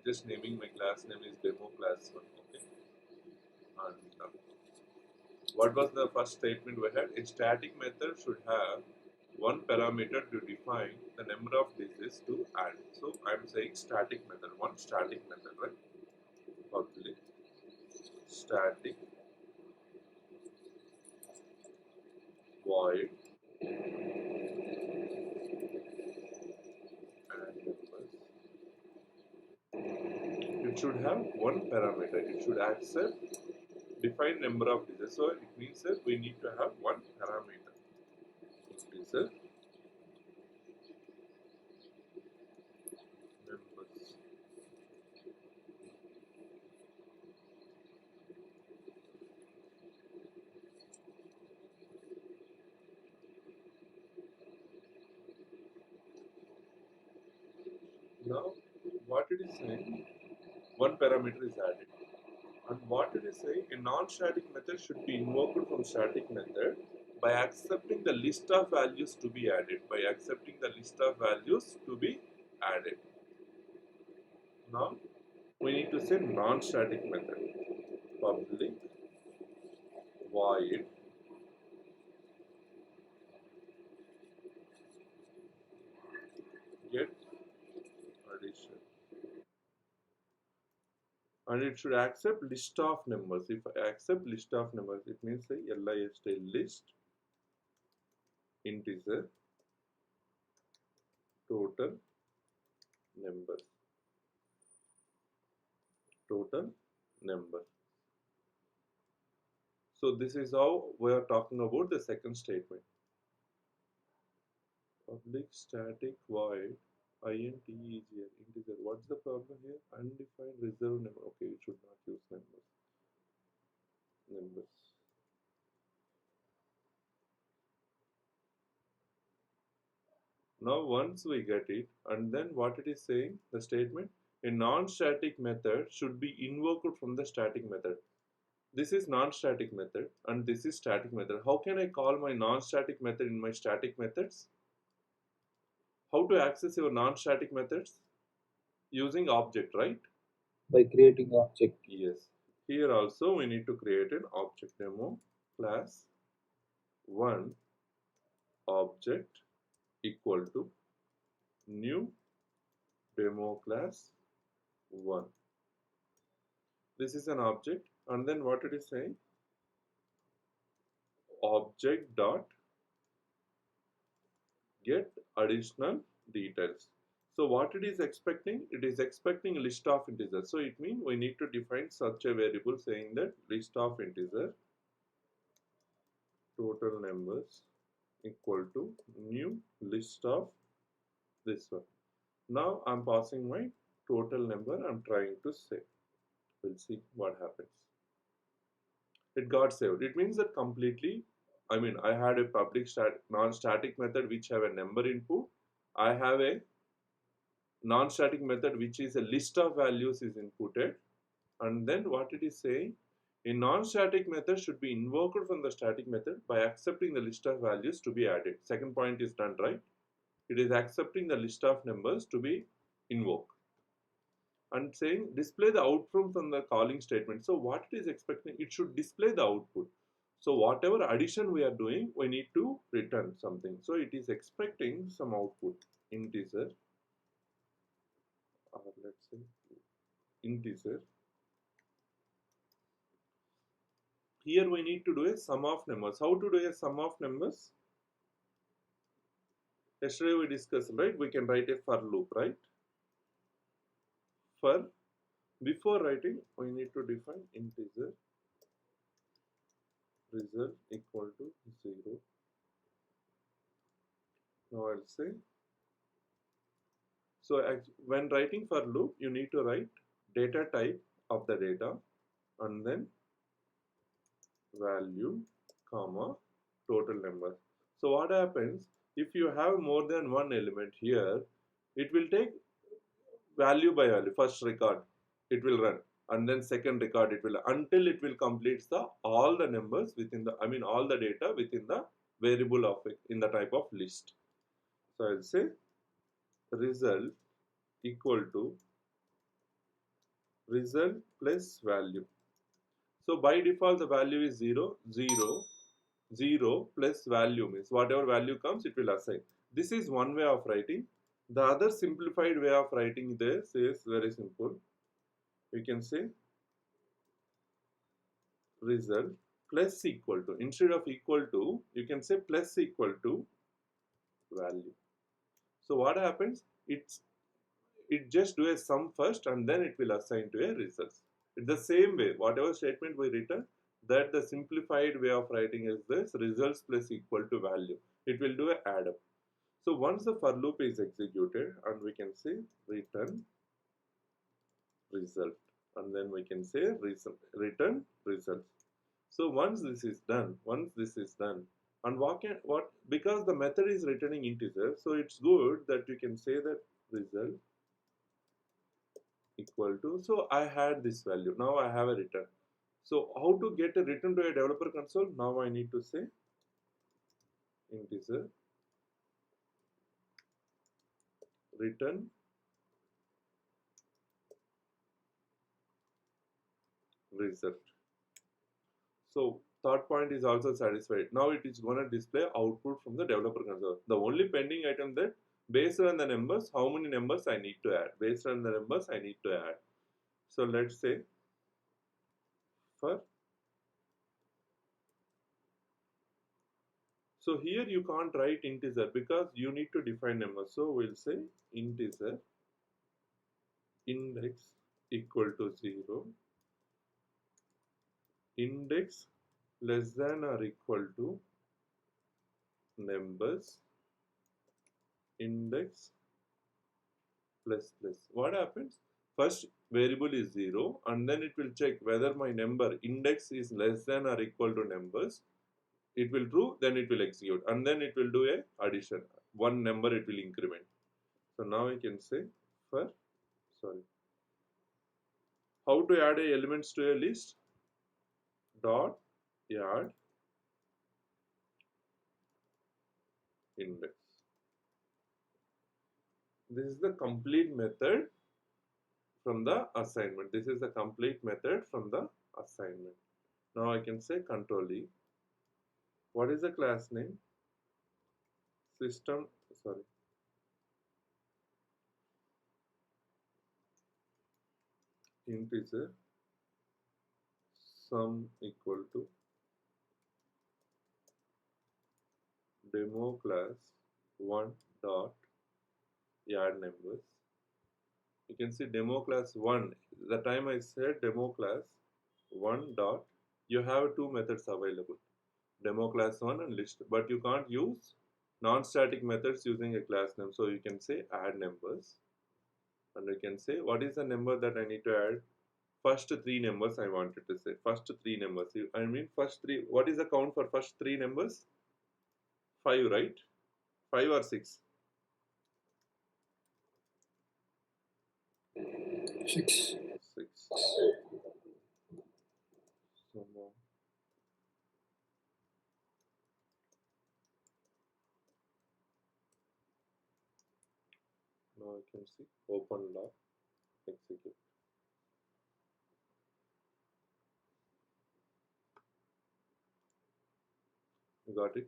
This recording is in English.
just naming my class name is demo class 1. Okay. And what was the first statement we had? A static method should have one parameter to define the number of digits to add. So I'm saying static method, one static method, right? Public static void and numbers. It should have one parameter. It should accept define number of digits. So it means that we need to have one parameter. Integer numbers. Now, what it is saying, one parameter is added. And what it is saying, a non-static method should be invoked from static method by accepting the list of values to be added. By accepting the list of values to be added. Now, we need to say non-static method. Public void get addition. And it should accept list of numbers. If I accept list of numbers, it means say list list integer total numbers. Total number. So this is how we are talking about the second statement. Public static void integer. What's the problem here? Undefined reserved number. Okay, it should not use numbers. Numbers. Now once we get it, and then what it is saying, the statement, a non-static method should be invoked from the static method. This is non-static method and this is static method. How can I call my non-static method in my static methods? How to access your non-static methods? Using object, right? By creating object. Yes. Here also we need to create an object demo class 1 object equal to new demo class 1. This is an object, and then what it is saying, object dot get additional details. So what it is expecting, it is expecting a list of integers. So it means we need to define such a variable saying that list of integer total numbers equal to new list of this one. Now I'm passing my total number. I'm trying to save. We'll see what happens. It got saved. It means that completely, I mean, I had a public non-static method which have a number input. I have a non-static method which is a list of values is inputted. And then what it is saying, a non-static method should be invoked from the static method by accepting the list of values to be added. Second point is done, right? It is accepting the list of numbers to be invoked. And saying display the output from the calling statement. So what it is expecting, it should display the output. So whatever addition we are doing, we need to return something. So it is expecting some output, integer, or let's say integer. Here we need to do a sum of numbers. How to do a sum of numbers? Yesterday we discussed, right? We can write a for loop, right? For before writing, we need to define integer result equal to 0. Now I'll say, so when writing for loop, you need to write data type of the data and then value, comma, total number. So what happens, if you have more than one element here, it will take value by value. First record, it will run, and then second record, it will, until it will complete the all the numbers within the, I mean all the data within the variable of it in the type of list. So I'll say result equal to result plus value. So by default the value is 0, 0, 0 plus value means whatever value comes it will assign. This is one way of writing. The other simplified way of writing this is very simple. We can say result plus equal to, instead of equal to you can say plus equal to value. So what happens, it just do a sum first and then it will assign to a result. It's the same way whatever statement we written, that the simplified way of writing is this results plus equal to value. It will do a add up. So once the for loop is executed and we can say return result and then we can say return results. So once this is done, and what because the method is returning integer, so it's good that you can say that result equal to, so I had this value, now I have a return. So how to get a return to a developer console? Now I need to say integer return result. So third point is also satisfied. Now it is going to display output from the developer console. The only pending item that based on the numbers, how many numbers I need to add. Based on the numbers I need to add. So let's say for, so here you can't write integer because you need to define numbers. So we'll say integer index equal to 0, index less than or equal to numbers, index plus plus. What happens? First variable is 0 and then it will check whether my number index is less than or equal to numbers. It will true, then it will execute and then it will do a addition. One number it will increment. So now I can say for, sorry, how to add a elements to a list? Dot add index. This is the complete method from the assignment. This is the complete method from the assignment. Now I can say control E. What is the class name? System, sorry, integer sum equal to demo class 1 dot add numbers. You can see demo class 1. The time I said demo class 1 dot, you have two methods available, demo class 1 and list, but you can't use non-static methods using a class name. So you can say add numbers and you can say what is the number that I need to add. First three numbers I wanted to say. First three numbers. I mean first three. What is the count for first three numbers? 5, right? 5 or 6? 6. 6. So now I can see open log, execute. You got it?